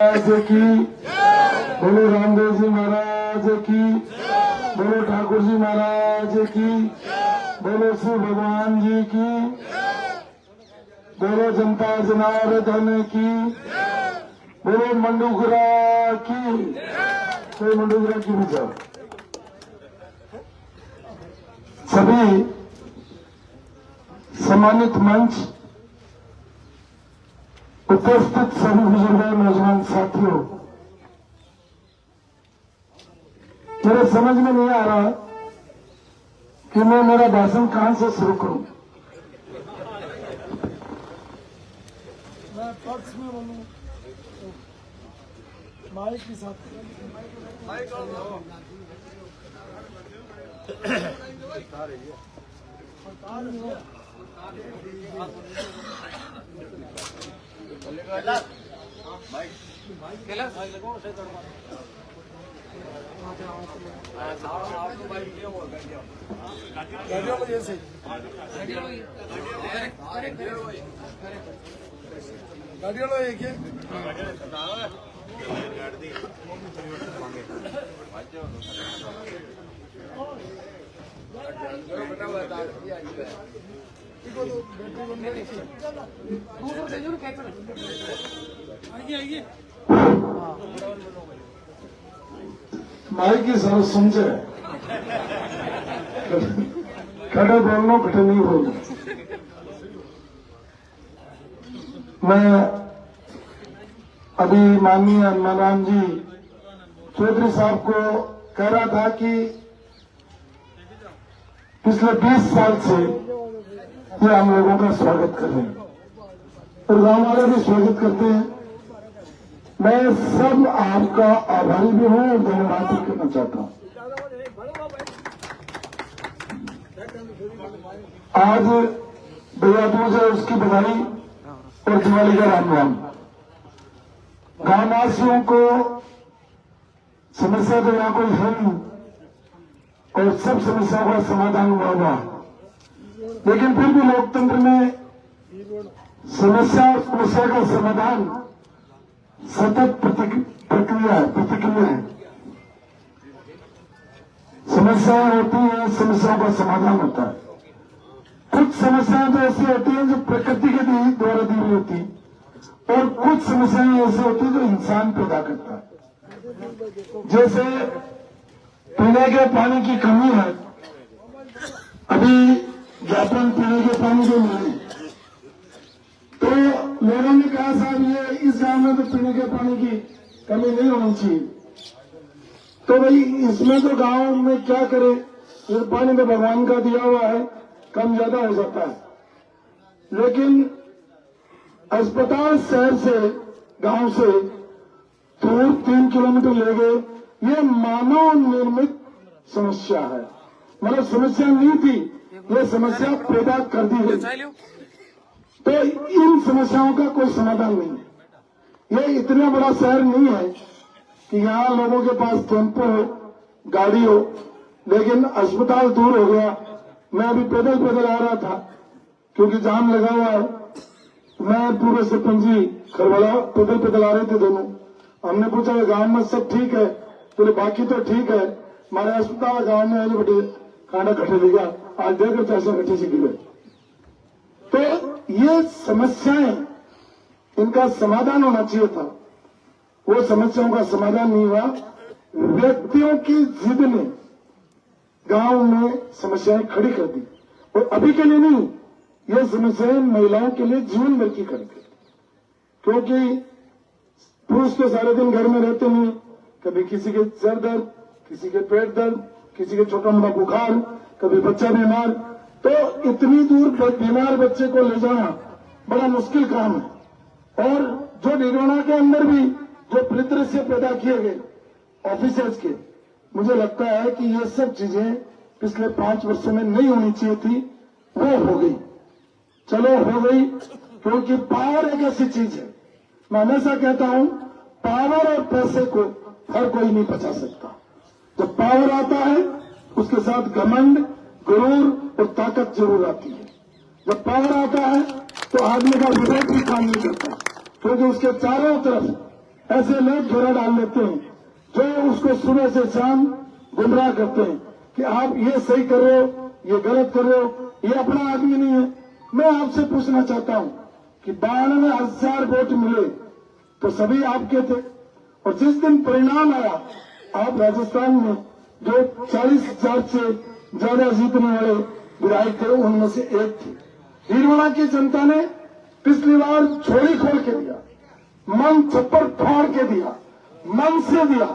महाराज की, बोलो रामदेव जी महाराज की, बोलो ठाकुर जी महाराज की, बोलो शिव भगवान जी की, बोलो जनता जनार्दन की, बोलो मंडूगरा की, कोई मंडूगरा की भी जाओ। सभी सम्मानित मंच, उपस्थित सभी बुजुर्गों, नौजवान साथियों, मेरे समझ में नहीं आ रहा कि मैं मेरा भाषण कहां से शुरू करूं। मैं पक्ष में बोलूं, माइक के साथ गाड़ियों में जैसे गाड़ियों में एक है माइक की सब समझे, खड़े बोलना, खड़े नहीं बोलना। मैं अभी माननीय हनुमान जी चौधरी साहब को कह रहा था कि पिछले 20 साल से ये हम लोगों का स्वागत कर रहे हैं और गांव वाले भी स्वागत करते हैं। मैं सब आपका आभारी भी हूं और धन्यवाद भी करना चाहता हूं। आज भैया दूज है, उसकी बधाई और दिवाली का राम राम। गांववासियों को समस्या तो यहाँ कोई है नहीं और सब समस्याओं का समाधान हुआ, लेकिन फिर भी लोकतंत्र में समस्या का समाधान सतत प्रतिक्रिया है। समस्याएं होती हैं, समस्याओं का समाधान होता है। कुछ समस्याएं तो ऐसी होती हैं जो प्रकृति के द्वारा दी हुई होती और कुछ समस्याएं ऐसी होती हैं जो इंसान पैदा करता है। जैसे पीने के पानी की कमी है, अभी जापान पीने के पानी जो मिले तो लोगों ने कहा साहब ये इस गांव में तो पीने के पानी की कमी नहीं होनी चाहिए, तो भाई इसमें तो गांव में क्या करे, ये पानी तो भगवान का दिया हुआ है, कम ज्यादा हो जाता है। लेकिन अस्पताल शहर से गांव से दूर 3 किलोमीटर ले गए, ये मानव निर्मित समस्या है। मतलब समस्या नहीं थी, ये समस्या पैदा कर दी गई। तो इन समस्याओं का कोई समाधान नहीं है। ये इतना बड़ा शहर नहीं है कि यहाँ लोगों के पास टेम्पो हो, गाड़ी हो, लेकिन अस्पताल दूर हो गया। मैं अभी पैदल आ रहा था क्योंकि जाम लगा हुआ है। मैं पूरे सरपंच जी खरवाड़ा पैदल आ रहे थे दोनों। हमने पूछा गांव में सब ठीक है, बोले बाकी तो ठीक है, हमारे अस्पताल गांव में आने बटे खाना कटे देगा, आज देकर 400 कट्टे से गिरे। तो ये समस्याएं, इनका समाधान होना चाहिए था, वो समस्याओं का समाधान नहीं हुआ। व्यक्तियों की जिद ने गांव में समस्याएं खड़ी कर दी और अभी के लिए नहीं, ये समस्याएं महिलाओं के लिए जीवन भर की खड़ी कर दी। क्योंकि पुरुष तो सारे दिन घर में रहते नहीं, कभी किसी के सर दर्द, किसी के पेट दर्द, किसी के छोटा मोटा बुखार, कभी बच्चा बीमार, तो इतनी दूर बीमार बच्चे को ले जाना बड़ा मुश्किल काम है। और जो निर्माण के अंदर भी जो परिदृश्य पैदा किए गए ऑफिसर्स के, मुझे लगता है कि ये सब चीजें पिछले 5 वर्षों में नहीं होनी चाहिए थी, वो हो गई। चलो हो गई, क्योंकि पावर एक ऐसी चीज है, मैं हमेशा कहता हूं पावर और पैसे को हर कोई नहीं बचा सकता। जब पावर आता है उसके साथ घमंड, गुरूर और ताकत जरूर आती है। जब पावर आता है तो आदमी का विवेक भी काम नहीं करता, क्योंकि उसके चारों तरफ ऐसे लोग घेरा डाल लेते हैं जो उसको सुबह से शाम गुमराह करते हैं कि आप ये सही कर रहे हो, ये गलत कर रहे हो, ये अपना आदमी नहीं है। मैं आपसे पूछना चाहता हूं कि 92,000 वोट मिले तो सभी आपके थे, और जिस दिन परिणाम आया आप राजस्थान में जो 40,000 से ज्यादा जीतने वाले विधायक थे उनमें से एक थे। भीलवाड़ा की जनता ने पिछली बार झोली खोल के दिया, मन छप्पर फाड़ के दिया, मन से दिया,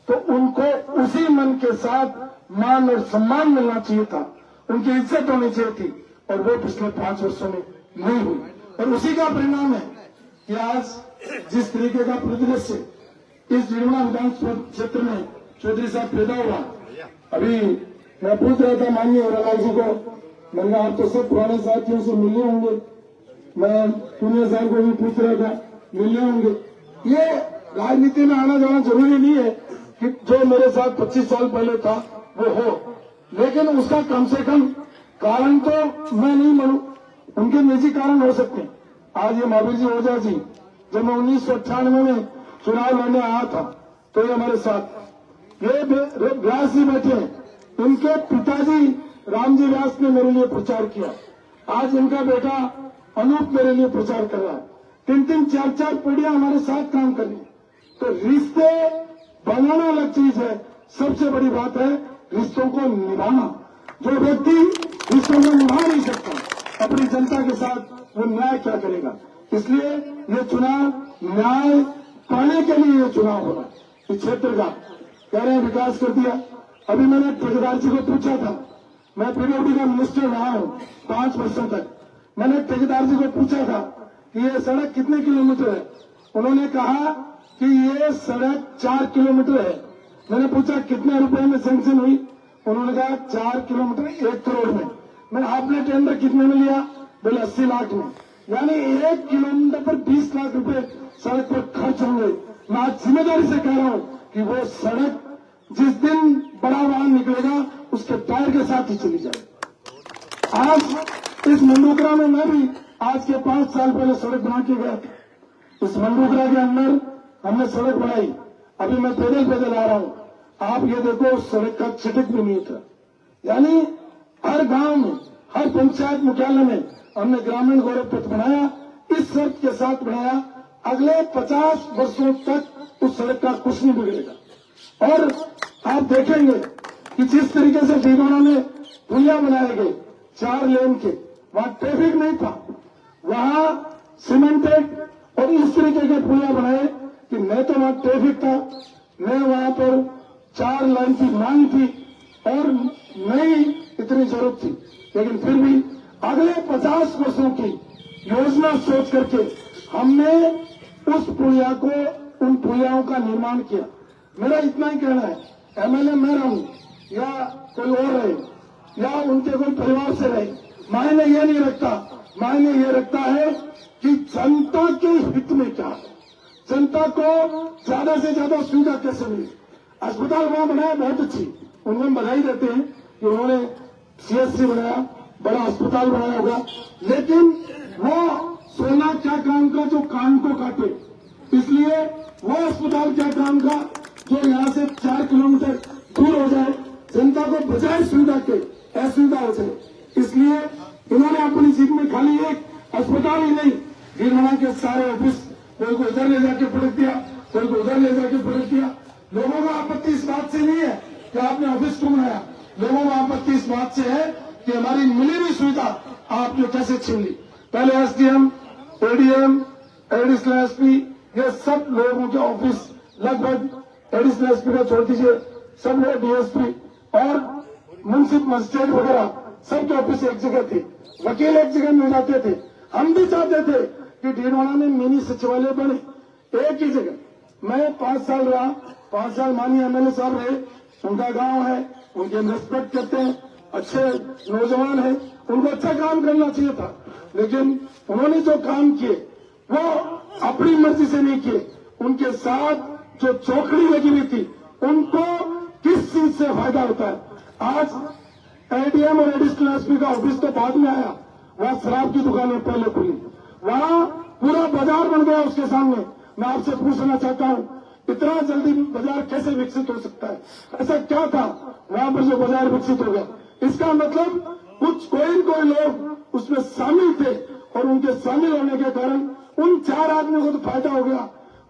तो उनको उसी मन के साथ मान और सम्मान मिलना चाहिए था, उनकी इज्जत होनी चाहिए थी, और वो पिछले 5 वर्षों में नहीं हुई। और उसी का परिणाम है कि आज जिस तरीके का परिदृश्य इस भीलवाड़ा विधानसभा क्षेत्र में चौधरी साहब पैदा हुआ। अभी मैं पूछ रहा था माननीय होरालाल जी को, मैंने आप तो सब पुराने साथियों से मिले होंगे, मैं पुनिया साहब को भी पूछ रहा था, मिले होंगे। ये राजनीति में आना जाना जरूरी नहीं है कि जो मेरे साथ 25 साल पहले था वो हो, लेकिन उसका कम से कम कारण तो मैं नहीं मानूं, उनके निजी कारण हो सकते हैं। आज ये महावीर जी ओझा जी, जब मैं 1998 में चुनाव लड़ने आया था तो ये हमारे साथ ये व्यास जी बैठे हैं, उनके पिताजी रामजी व्यास ने मेरे लिए प्रचार किया। आज इनका बेटा अनूप मेरे लिए प्रचार कर रहा है। 3-3, 4-4 पीढ़ियां हमारे साथ काम कर रही है। तो रिश्ते बनाना अलग चीज है, सबसे बड़ी बात है रिश्तों को निभाना। जो व्यक्ति रिश्तों को निभा नहीं सकता अपनी जनता के साथ, वो न्याय क्या करेगा। इसलिए ये चुनाव न्याय पाने के लिए ये चुनाव हो रहा है। इस क्षेत्र का कह रहे हैं विकास कर दिया। अभी मैंने ठेकेदार जी को पूछा था, मैं पीडब्ल्यूडी का मिनिस्टर रहा हूं 5 वर्षों तक। मैंने ठेकेदार जी को पूछा था कि ये सड़क कितने किलोमीटर है, उन्होंने कहा कि ये सड़क 4 किलोमीटर है। मैंने पूछा कितने रुपए में सैंक्शन हुई, उन्होंने कहा 4 किलोमीटर 1 करोड़ में। मैंने आपने टेंडर कितने में लिया, बोले 80 लाख में। यानी 1 किलोमीटर पर 20 लाख रुपए सड़क पर खर्च होंगे। मैं आज जिम्मेदारी से कह रहा हूं कि वो सड़क जिस दिन बड़ा वाहन निकलेगा उसके टायर के साथ ही चली जाए। आज इस मंडोकरा में मैं भी आज के 5 साल पहले सड़क बना के गया था। इस मंडोकरा के अंदर हमने सड़क बनाई। अभी मैं पैदल आ रहा हूं, आप ये देखो सड़क का छिटक भी नहीं था। यानी हर गांव में, हर पंचायत मुख्यालय में हमने ग्रामीण गौरव पथ बनाया। इस शर्त के साथ बनाया अगले 50 वर्षों तक उस सड़क का कुछ नहीं बिगड़ेगा। और आप देखेंगे कि जिस तरीके से भीलवाड़ा में पुलिया बनाए गए 4 लेन के, वहां ट्रैफिक नहीं था, वहां सीमेंटेड और इस तरीके के पुलिया बनाए कि न तो वहां ट्रैफिक था, न वहां पर 4 लाइन की मांग थी और न ही इतनी जरूरत थी। लेकिन फिर भी अगले 50 वर्षों की योजना सोच करके हमने उस पुलिया को, उन पुलियाओं का निर्माण किया। मेरा इतना ही कहना है, एमएलए मैं रहूं या कोई और रहे या उनके कोई परिवार से रहे, मायने ये नहीं रखता। मायने ये रखता है कि जनता के हित में क्या है, जनता को ज्यादा से ज्यादा सुविधा कैसे मिले। अस्पताल वहां बनाया बहुत अच्छी, उन्हें बधाई देते हैं कि उन्होंने सीएससी बनाया, बड़ा अस्पताल बनाया होगा, लेकिन वो सोना क्या काम का जो कान को काटे। इसलिए वो अस्पताल क्या काम का जो यहाँ से 4 किलोमीटर दूर हो जाए, जनता को बजाय सुविधा के असुविधा हो जाए। इसलिए इन्होंने अपनी जीत में खाली एक अस्पताल ही नहीं, भीलवाड़ा के सारे ऑफिस कोई को इधर ले जाके पलट दिया, कोई को उधर ले जाके पलट दिया। लोगों को आपत्ति इस बात से नहीं है कि आपने ऑफिस क्यों बनाया, लोगों को आपत्ति इस बात से है कि हमारी मिली हुई सुविधा आपने कैसे छीन ली। पहले एसडीएम, एडीएम, एडिशनल एसपी, ये सब लोगों के ऑफिस लगभग एडिशनल एसपी का छोड़ दीजिए, सब लोग डीएसपी और म्युनिसिपल मजिस्ट्रेट वगैरह सबके ऑफिस एक जगह थी, वकील एक जगह मिल जाते थे। हम भी चाहते थे कि भीलवाड़ा में मिनी सचिवालय बने एक ही जगह। मैं 5 साल रहा, 5 साल माननीय एमएलए साहब रहे, उनका गांव है, उनके रिस्पेक्ट करते हैं, अच्छे नौजवान हैं, उनको अच्छा काम करना चाहिए था। लेकिन उन्होंने जो काम किए वो अपनी मर्जी से नहीं किए, उनके साथ जो चौकड़ी लगी हुई थी उनको किस चीज से फायदा होता है। आज एडीएम और एडिशनल एसपी का ऑफिस तो बाद में आया, वहां शराब की दुकानें पहले खुली, वहां पूरा बाजार बन गया उसके सामने, मैं आपसे पूछना चाहता हूं, इतना जल्दी बाजार कैसे विकसित हो सकता है? ऐसा क्या था वहां पर जो बाजार विकसित हो गया? इसका मतलब कुछ कोई लोग उसमें शामिल थे और उनके शामिल होने के कारण उन 4 आदमियों को तो फायदा हो गया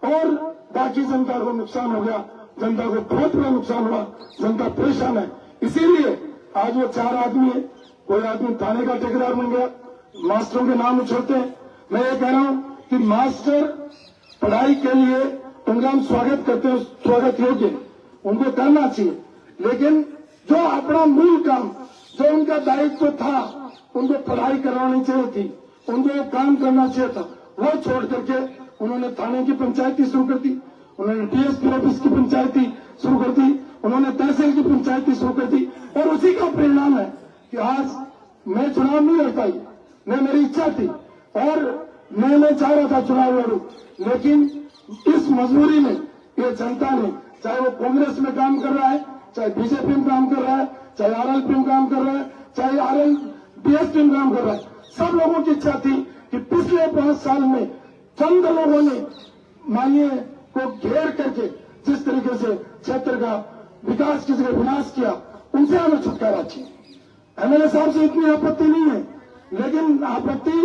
और बाकी जनता को नुकसान हो गया। जनता को बहुत बड़ा नुकसान हुआ, जनता परेशान है। इसीलिए आज वो 4 आदमी है, कोई आदमी थाने का ठेकेदार बन गया, मास्टरों के नाम उछलते हैं। मैं ये कह रहा हूं कि मास्टर पढ़ाई के लिए उनका हम स्वागत करते हैं, स्वागत योग्य उनको करना चाहिए, लेकिन जो अपना मूल काम, जो उनका दायित्व था, उनको पढ़ाई करवानी चाहिए थी, उनको काम करना चाहिए था, वो छोड़ करके उन्होंने थाने की पंचायती शुरू कर दी, उन्होंने डीएसपी ऑफिस की पंचायती शुरू कर दी, उन्होंने तहसील की पंचायती शुरू कर दी। और उसी का परिणाम है कि आज मैं चुनाव नहीं लड़ पाई। मैं मेरी इच्छा थी और मैं चाह रहा था चुनाव लड़ूं, लेकिन इस मजबूरी में ये जनता ने, चाहे वो कांग्रेस में काम कर रहा है, चाहे बीजेपी में काम कर रहा है, चाहे आरएलपी में काम कर रहा है, चाहे बीएसपी में काम कर रहा है, सब लोगों की इच्छा थी कि पिछले 5 साल में चंद लोगों ने मानिए को घेर करके जिस तरीके से क्षेत्र का विकास की जगह विनाश किया, उनसे हमें छुटकारा चाहिए। एमएलए साहब से इतनी आपत्ति नहीं है, लेकिन आपत्ति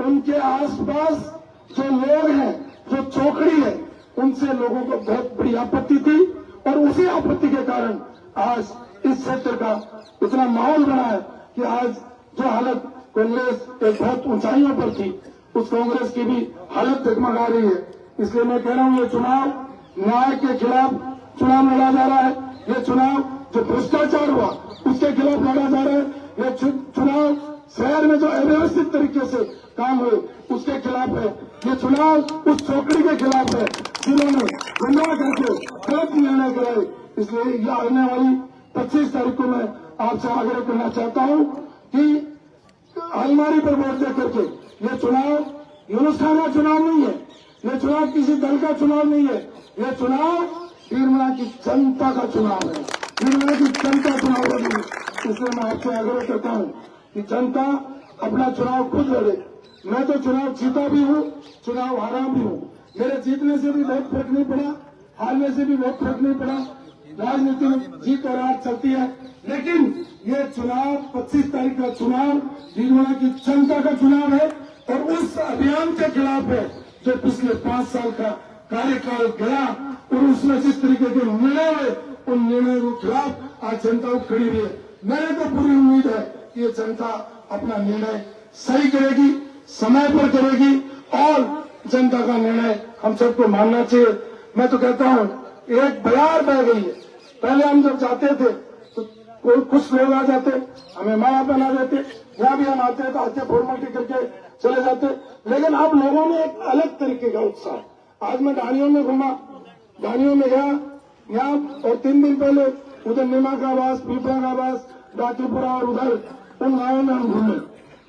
उनके आसपास जो लोग हैं, जो चौकड़ी है, उनसे लोगों को बहुत बड़ी आपत्ति थी और उसी आपत्ति के कारण आज इस क्षेत्र का इतना माहौल बना है कि आज जो हालत कांग्रेस एक बहुत ऊंचाइयों पर थी, उस कांग्रेस की भी हालत डगमगा रही है। इसलिए मैं कह रहा हूं, ये चुनाव न्याय के खिलाफ चुनाव लड़ा जा रहा है। ये चुनाव जो भ्रष्टाचार हुआ उसके खिलाफ लड़ा जा रहा है। ये चुनाव शहर में जो अव्यवस्थित तरीके से काम हुए उसके खिलाफ है। ये चुनाव उस चौकड़ी के खिलाफ है जिन्होंने गुमराह करके गलत निर्णय कराए। इसलिए ये आने वाली 25 तारीख को मैं आपसे आग्रह करना चाहता हूं कि अलमारी पर वोट दे करके, ये चुनाव यूनुस खान का चुनाव नहीं है, ये चुनाव किसी दल का चुनाव नहीं है, ये चुनाव बीरमला की जनता का चुनाव है, बीरमला की जनता चुनाव लड़ी। इसलिए मैं आपसे आग्रह करता हूं कि जनता अपना चुनाव खुद लड़े। मैं तो चुनाव जीता भी हूं, चुनाव हारा भी हूं। मेरे जीतने से भी बहुत फर्क नहीं पड़ा, हारने से भी बहुत फर्क नहीं पड़ा। राजनीति में जीत और हार चलती है, लेकिन ये चुनाव 25 तारीख का चुनाव बीरमला की जनता का चुनाव है और उस अभियान के खिलाफ है जो पिछले 5 साल का कार्यकाल गया और उसमें जिस तरीके के निर्णय हुए, उन निर्णयों के खिलाफ आज जनता खड़ी हुई है। मैंने तो पूरी उम्मीद है कि ये जनता अपना निर्णय सही करेगी, समय पर करेगी और जनता का निर्णय हम सबको मानना चाहिए। मैं तो कहता हूं, एक बयार बह गई है। पहले हम जब जाते थे तो कुछ लोग आ जाते, हमें माया बना देते, यहाँ भी हम आते तो आते फॉर्मेलिटी करके चले जाते, लेकिन अब लोगों में एक अलग तरीके का उत्साह। आज मैं ढाणियों में घूमा, ढाणियों में गया यहाँ, और 3 दिन पहले उधर नीमा का आवास, पीपरा का आवास, डाकीपुरा और उधर उन गांवों में हम घूमे।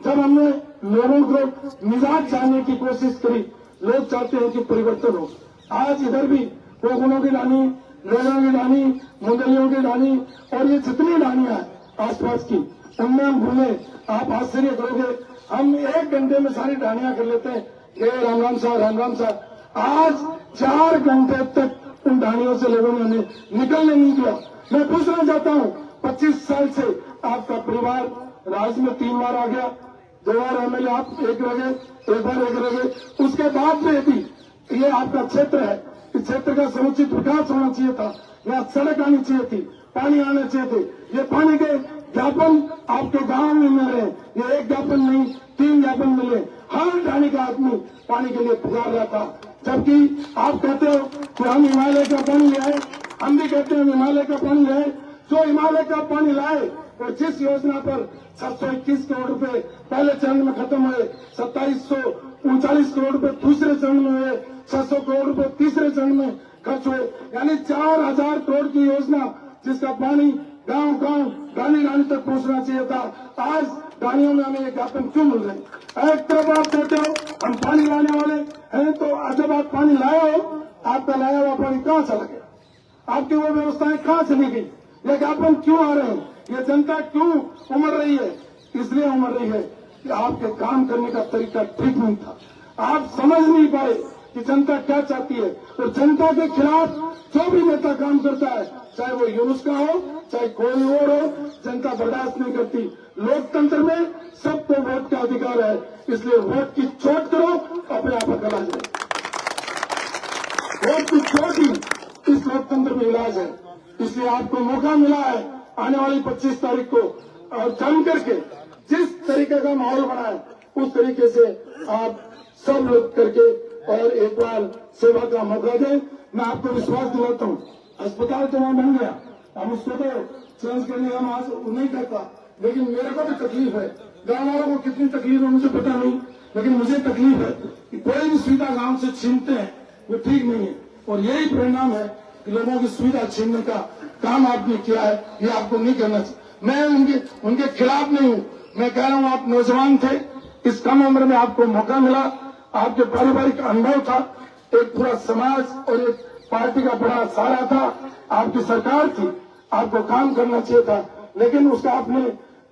जब हमने लोगों को मिजाज जानने की कोशिश करी, लोग चाहते हैं कि परिवर्तन हो। आज इधर भी कोगुनों की ढाणी, लेगों की ढाणी, मुंगलियों की ढाणी और ये जितनी ढाणियां हैं आसपास की, उनमें हम घूमे। आप आश्चर्य करोगे, हम 1 घंटे में सारी ढाणियां कर लेते हैं। ये राम राम साहब, राम राम साहब। आज 4 घंटे तक उन ढाणियों से लोगों ने हमें निकलने नहीं दिया। मैं पूछना चाहता हूं, 25 साल से आपका परिवार राज्य में 3 बार आ गया, 2 बार एमएलए आप एक रह गए, 1 बार एक रह गए। उसके बाद में भी ये आपका क्षेत्र है, इस क्षेत्र का समुचित विकास होना चाहिए था। यहाँ सड़क आनी चाहिए थी, पानी आने चाहिए थे। ये पानी के ज्ञापन आपके गांव में मिल रहे हैं, ये 1 ज्ञापन नहीं 3 ज्ञापन मिले। हर ढाणी का आदमी पानी के लिए पुकार रहा था, जबकि आप कहते हो कि हम हिमालय का पानी लाए, हम भी कहते हैं हिमालय का पानी लाए। जो हिमालय का पानी लाए और जिस योजना पर 721 करोड़ रुपए पहले चरण में खत्म हुए, 2739 करोड़ रुपए दूसरे चरण में हुए, 600 करोड़ रुपए तीसरे चरण में खर्च हुए, यानी 4000 करोड़ की योजना जिसका पानी गांव गांव गाली गाली तक पहुंचना चाहिए था। आज गाड़ियों में हमें ये ज्ञापन क्यों मिल रहे हैं? एक तरफ आप कहते हो हम पानी लाने वाले हैं, तो जब आप पानी लाए हो, आपका लाया हुआ पानी कहाँ चला गया? आपकी वो व्यवस्थाएं कहाँ चली गई? ये ज्ञापन क्यों आ रहे हैं? ये जनता क्यों उमड़ रही है? इसलिए उमड़ रही है कि आपके काम करने का तरीका ठीक नहीं था। आप समझ नहीं पाए कि जनता क्या चाहती है, और जनता के खिलाफ जो भी नेता काम करता है, चाहे वो यूनुस का हो, चाहे कोई और हो, जनता बर्दाश्त नहीं करती। लोकतंत्र में सबको वोट का अधिकार है, इसलिए वोट की चोट करो, अपने आप अकल आ जाए। वोट की चोट ही इस लोकतंत्र में इलाज है। इसलिए आपको मौका मिला है आने वाली 25 तारीख को, और जम करके जिस तरीके का माहौल बना है उस तरीके से आप सब लोग करके और एक बार सेवा का मौका दें। मैं आपको विश्वास दिलाता हूँ, अस्पताल तो वहां बन गया, हम उसको तो चेंज करने का आज नहीं करता, लेकिन मेरे को भी तकलीफ है। गांव वालों को कितनी तकलीफ है मुझे पता नहीं, लेकिन मुझे तकलीफ है कि कोई भी सुविधा गांव से छीनते हैं वो ठीक नहीं है, और यही परिणाम है कि लोगों की सुविधा छीनने का काम आपने किया है, ये आपको नहीं करना चाहिए। मैं उनके खिलाफ नहीं हूँ, मैं कह रहा हूँ आप नौजवान थे, इस कम उम्र में आपको मौका मिला, आपके पारिवारिक अनुभव था, एक पूरा समाज और एक पार्टी का बड़ा सहारा था, आपकी सरकार थी, आपको काम करना चाहिए था, लेकिन उसका आपने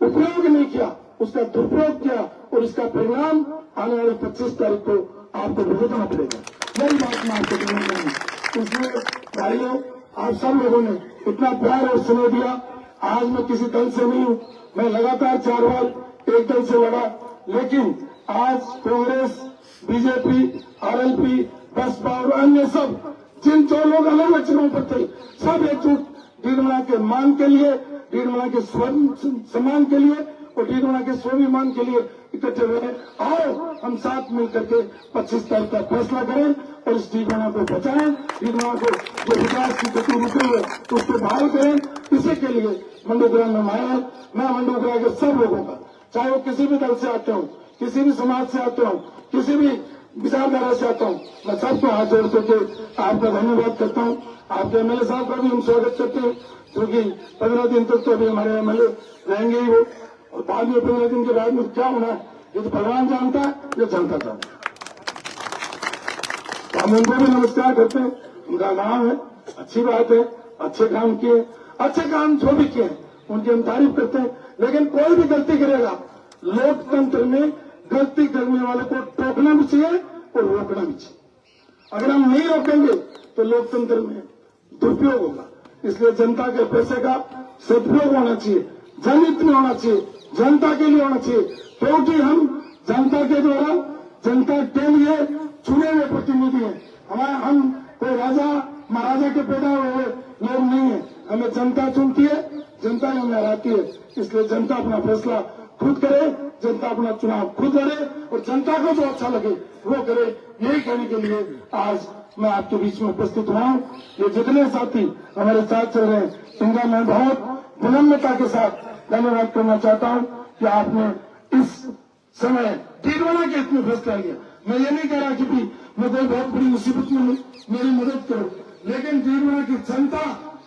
उपयोग नहीं किया, उसका दुरुपयोग किया, और इसका परिणाम आने वाली 25 तारीख को आपको भुगतना पड़ेगा। यही बात मैं आपको कहना चाहूंगा। इसलिए भाइयों, आप सब लोगों ने इतना प्यार और स्नेह दिया। आज मैं किसी दल से नहीं हूँ, मैं लगातार 4 बार एक दल से लड़ा, लेकिन आज कांग्रेस, बीजेपी, आरएलपी, बसपा और अन्य सब जिन जो लोग अलग अलग जगहों पर थे, सब एकजुट डीडमना के मान के लिए, डीडमना के सम्मान के लिए और डीडमना के स्वाभिमान के लिए इकट्ठे हुए। आओ हम साथ मिलकर के 25 तारीख का फैसला करें और इस डीडमना को बचाएं, डीडमना को जो विकास की गति रुकी है उसको बहाल करें। इसी के लिए मंडोग्राम में मैं मंडोग्राम के सब लोगों का, चाहे वो किसी भी दल से आते हो, किसी भी समाज से आते हो, किसी भी विचारधारा से आता हूँ, मैं सबको हाथ जोड़ करके आपका धन्यवाद करता हूँ। आपके एमएलए साहब का भी हम स्वागत करते हैं, क्योंकि 15 दिन तक तो अभी हमारे एमएलए रहेंगे ही वो, और बाद में 15 दिन के बाद में क्या होना है ये तो भगवान जानता है, ये जनता जानता है। तो हम उनको भी नमस्कार करते हैं, उनका गांव है, अच्छी बात है, अच्छे काम किए, अच्छे काम जो भी किए उनकी हम तारीफ करते हैं। लेकिन कोई भी गलती करेगा, लोकतंत्र में गलती करने वाले को टोकना भी चाहिए और रोकना भी चाहिए। अगर हम नहीं रोकेंगे तो लोकतंत्र में दुरुपयोग होगा। इसलिए जनता के पैसे का सदुपयोग होना चाहिए, जनहित में होना चाहिए, जनता के लिए होना चाहिए, क्योंकि हम जनता के द्वारा, जनता के लिए चुने हुए प्रतिनिधि हैं। हम कोई राजा महाराजा के पैदा हुए लोग नहीं है, हमें जनता चुनती है, जनता हमें हराती है। इसलिए जनता अपना फैसला खुद करे, जनता अपना चुनाव खुद लड़े, और जनता को जो अच्छा लगे वो करे। यही कहने के लिए आज मैं आपके बीच में उपस्थित हुआ हूँ। ये जितने साथी हमारे साथ चल रहे हैं, इनका मैं बहुत विनम्रता के साथ धन्यवाद करना चाहता हूँ कि आपने इस समय डीडमना के इसमें फैसला लिया। मैं ये नहीं कह रहा कि भी मैं कोई बहुत बड़ी मुसीबत में हूँ, मेरी मदद करो, लेकिन डीडमना की जनता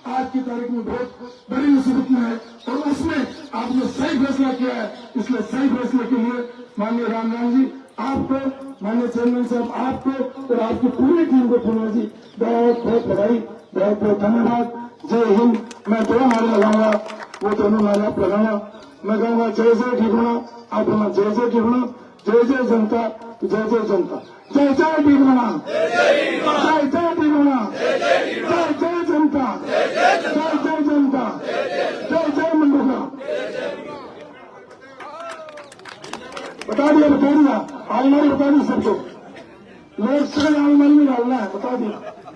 आज की तारीख में बहुत बड़ी मुसीबत में है, और उसमें आपने सही फैसला किया है। इसलिए सही फैसले के लिए माननीय रामलाल जी आपको, माननीय चेयरमैन साहब आपको और आपकी पूरी टीम को पुनः जी बहुत बहुत बधाई, बहुत बहुत धन्यवाद। जय हिंद। मैं 2 नारे लगाऊंगा, वो दोनों नारे आप लगाना। मैं कहूंगा जय जय डीडमना, आप बोलना जय जय डीडमना, जय जय जनता, जय जय जनता, जय जय डीडमना, जय जय डीडमना, जय जय जनता, जय जय जनता, जय जय मंडोग्राम। बता दिया, आज मैंने बता दी सबको।